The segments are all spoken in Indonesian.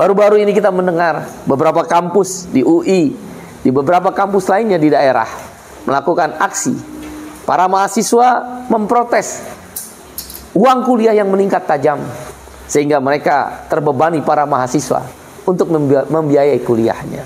Baru-baru ini kita mendengar beberapa kampus di UI, di beberapa kampus lainnya di daerah melakukan aksi. Para mahasiswa memprotes uang kuliah yang meningkat tajam, sehingga mereka terbebani para mahasiswa untuk membiayai kuliahnya.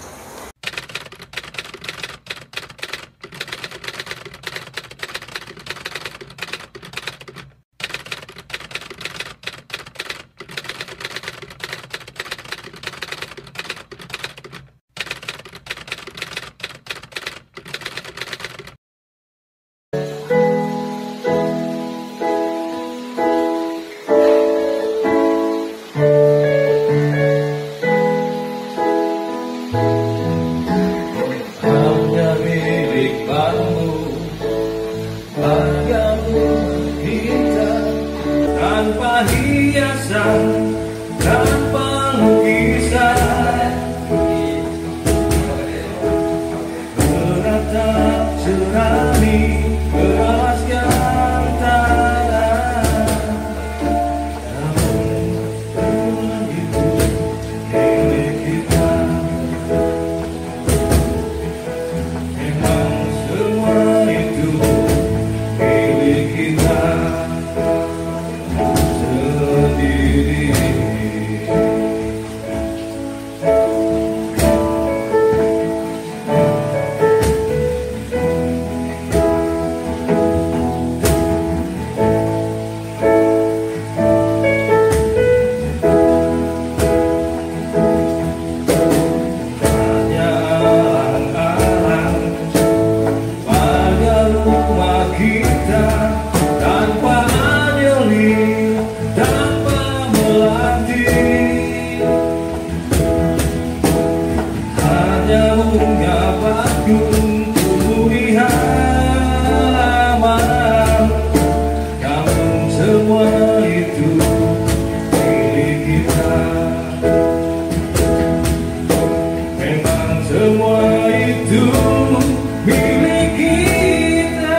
Tanpa hiasan, tanpa lukisan, menatap tsunami beralaskan tanah. Namun semua itu milik kita. Memang semua itu milik kita.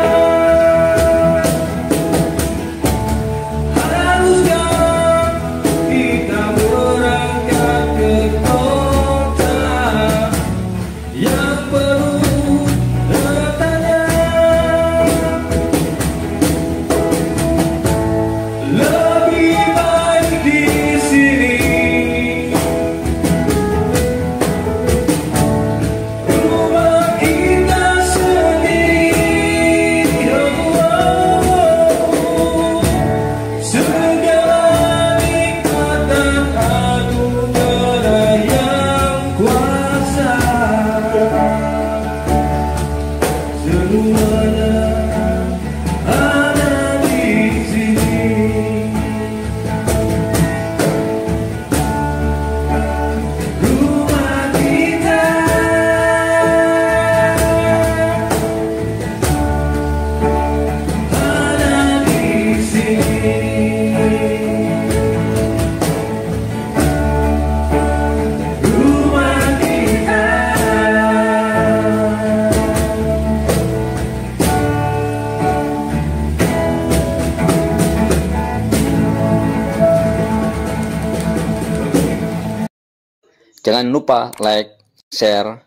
Jangan lupa like, share,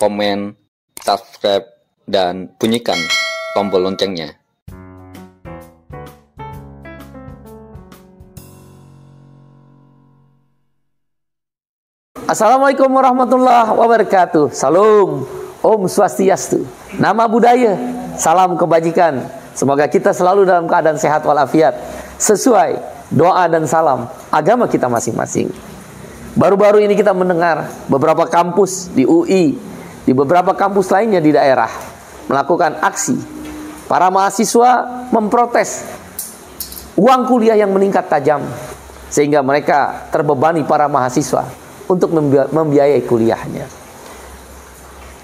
komen, subscribe, dan bunyikan tombol loncengnya. Assalamualaikum warahmatullahi wabarakatuh. Salam, Om Swastiastu, nama budaya, salam kebajikan. Semoga kita selalu dalam keadaan sehat walafiat, sesuai doa dan salam agama kita masing-masing. Baru-baru ini kita mendengar beberapa kampus di UI, di beberapa kampus lainnya di daerah melakukan aksi. Para mahasiswa memprotes uang kuliah yang meningkat tajam, sehingga mereka terbebani para mahasiswa untuk membiayai kuliahnya.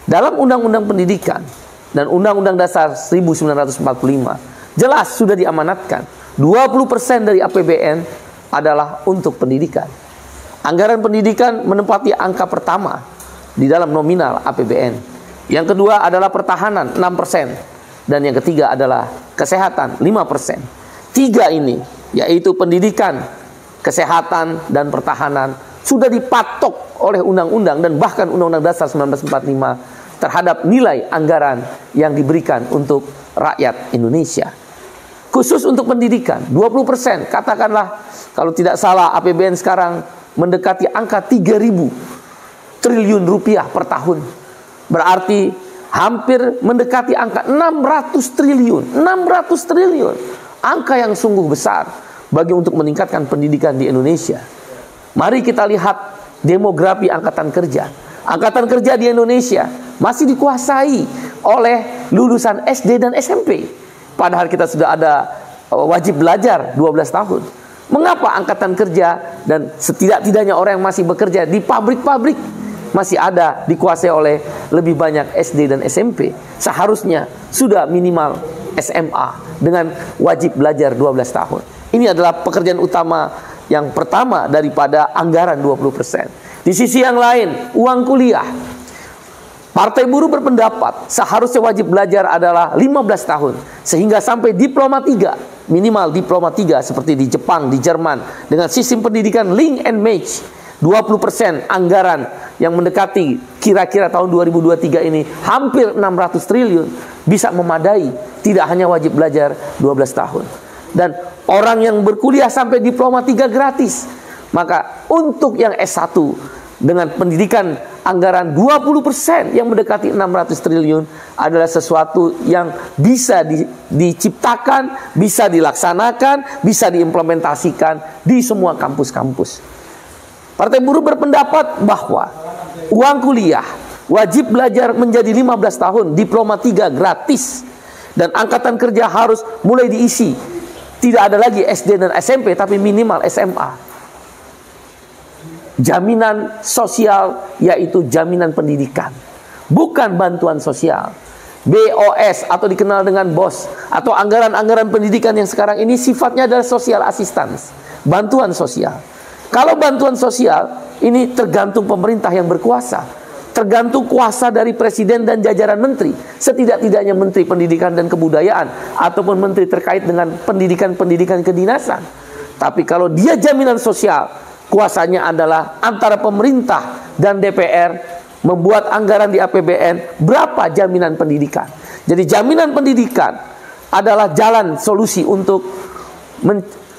Dalam Undang-Undang Pendidikan dan Undang-Undang Dasar 1945 jelas sudah diamanatkan 20% dari APBN adalah untuk pendidikan. Anggaran pendidikan menempati angka pertama di dalam nominal APBN. Yang kedua adalah pertahanan 6%, dan yang ketiga adalah kesehatan 5%. Tiga ini, yaitu pendidikan, kesehatan, dan pertahanan, sudah dipatok oleh undang-undang dan bahkan Undang-Undang Dasar 1945 terhadap nilai anggaran yang diberikan untuk rakyat Indonesia. Khusus untuk pendidikan, 20%. Katakanlah, kalau tidak salah APBN sekarang mendekati angka 3.000 triliun rupiah per tahun. Berarti hampir mendekati angka 600 triliun. 600 triliun. Angka yang sungguh besar bagi untuk meningkatkan pendidikan di Indonesia. Mari kita lihat demografi angkatan kerja. Angkatan kerja di Indonesia masih dikuasai oleh lulusan SD dan SMP. Padahal kita sudah ada wajib belajar 12 tahun. Mengapa angkatan kerja dan setidak-tidaknya orang yang masih bekerja di pabrik-pabrik masih ada dikuasai oleh lebih banyak SD dan SMP? Seharusnya sudah minimal SMA dengan wajib belajar 12 tahun. Ini adalah pekerjaan utama yang pertama daripada anggaran 20%. Di sisi yang lain, uang kuliah. Partai Buruh berpendapat seharusnya wajib belajar adalah 15 tahun. Sehingga sampai diploma 3. Minimal diploma 3 seperti di Jepang, di Jerman. Dengan sistem pendidikan link and match. 20% anggaran yang mendekati kira-kira tahun 2023 ini hampir 600 triliun bisa memadai. Tidak hanya wajib belajar 12 tahun. Dan orang yang berkuliah sampai diploma 3 gratis. Maka untuk yang S1 dengan pendidikan anggaran 20% yang mendekati 600 triliun adalah sesuatu yang bisa diciptakan, bisa dilaksanakan, bisa diimplementasikan di semua kampus-kampus. Partai Buruh berpendapat bahwa uang kuliah wajib belajar menjadi 15 tahun, diploma 3 gratis, dan angkatan kerja harus mulai diisi. Tidak ada lagi SD dan SMP, tapi minimal SMA. Jaminan sosial yaitu jaminan pendidikan, bukan bantuan sosial. BOS atau dikenal dengan BOS atau anggaran-anggaran pendidikan yang sekarang ini sifatnya adalah social assistance, bantuan sosial. Kalau bantuan sosial ini tergantung pemerintah yang berkuasa, tergantung kuasa dari presiden dan jajaran menteri, setidak-tidaknya menteri pendidikan dan kebudayaan ataupun menteri terkait dengan pendidikan kedinasan. Tapi kalau dia jaminan sosial, kuasanya adalah antara pemerintah dan DPR membuat anggaran di APBN berapa jaminan pendidikan. Jadi jaminan pendidikan adalah jalan solusi untuk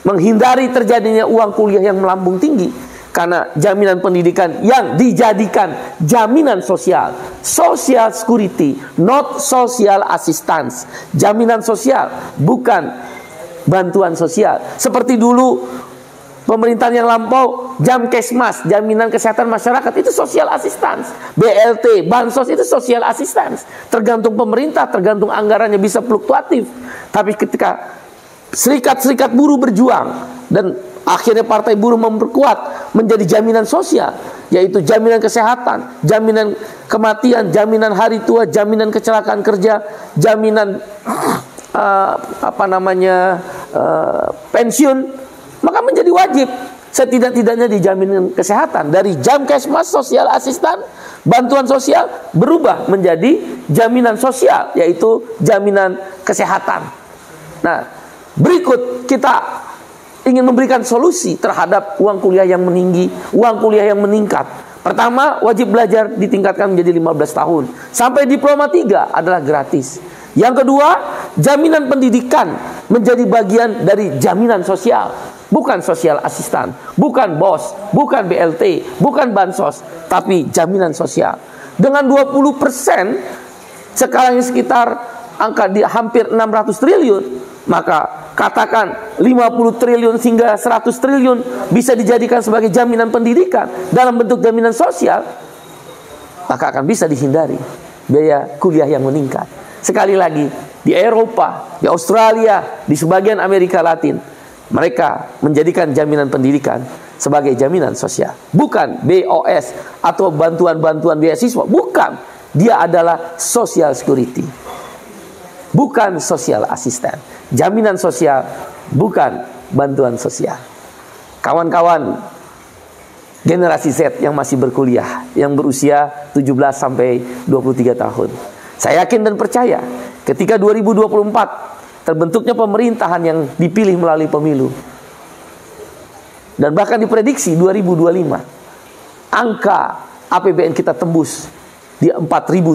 menghindari terjadinya uang kuliah yang melambung tinggi. Karena jaminan pendidikan yang dijadikan jaminan sosial, social security, not social assistance. Jaminan sosial, bukan bantuan sosial. Seperti dulu pemerintahan yang lampau, Jamkesmas, jaminan kesehatan masyarakat, itu social assistance. BLT, bansos itu social assistance. Tergantung pemerintah, tergantung anggarannya, bisa fluktuatif. Tapi ketika serikat-serikat buruh berjuang dan akhirnya Partai Buruh memperkuat menjadi jaminan sosial, yaitu jaminan kesehatan, jaminan kematian, jaminan hari tua, jaminan kecelakaan kerja, jaminan pensiun, maka menjadi wajib setidak-tidaknya dijaminan kesehatan. Dari Jamkesmas, social assistant, bantuan sosial berubah menjadi jaminan sosial, yaitu jaminan kesehatan. Nah, berikut kita ingin memberikan solusi terhadap uang kuliah yang meninggi, uang kuliah yang meningkat. Pertama, wajib belajar ditingkatkan menjadi 15 tahun. Sampai diploma 3 adalah gratis. Yang kedua, jaminan pendidikan menjadi bagian dari jaminan sosial. Bukan sosial asistan, bukan BOS, bukan BLT, bukan bansos, tapi jaminan sosial. Dengan 20%, sekarang ini sekitar angka di hampir 600 triliun, maka katakan 50 triliun hingga 100 triliun bisa dijadikan sebagai jaminan pendidikan dalam bentuk jaminan sosial, maka akan bisa dihindari biaya kuliah yang meningkat. Sekali lagi, di Eropa, di Australia, di sebagian Amerika Latin, mereka menjadikan jaminan pendidikan sebagai jaminan sosial, bukan BOS atau bantuan-bantuan beasiswa, bukan. Dia adalah social security, bukan social assistant. Jaminan sosial, bukan bantuan sosial. Kawan-kawan generasi Z yang masih berkuliah, yang berusia 17 sampai 23 tahun. Saya yakin dan percaya ketika 2024 terbentuknya pemerintahan yang dipilih melalui pemilu, dan bahkan diprediksi 2025, angka APBN kita tembus di 4.000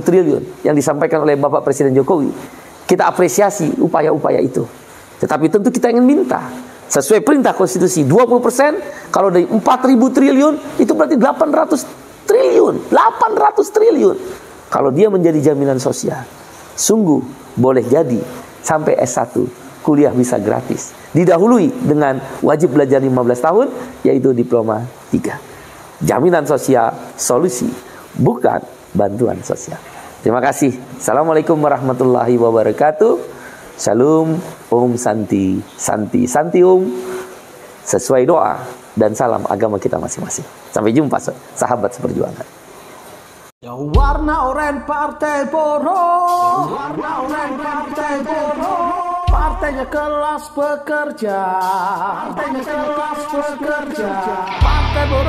triliun yang disampaikan oleh Bapak Presiden Jokowi. Kita apresiasi upaya-upaya itu. Tetapi tentu kita ingin minta sesuai perintah konstitusi 20%, kalau dari 4.000 triliun itu berarti 800 triliun. Kalau dia menjadi jaminan sosial, sungguh boleh jadi sampai S1 kuliah bisa gratis. Didahului dengan wajib belajar 15 tahun, yaitu diploma 3. Jaminan sosial, solusi, bukan bantuan sosial. Terima kasih. Assalamualaikum warahmatullahi wabarakatuh. Shalom, Om Santi, Santi, Santium. Sesuai doa dan salam agama kita masing-masing. Sampai jumpa, sahabat seperjuangan. Ya warna oranye partai buruh, warna oranye partai buruh, partainya kelas pekerja, partainya kelas pekerja, partai buruh.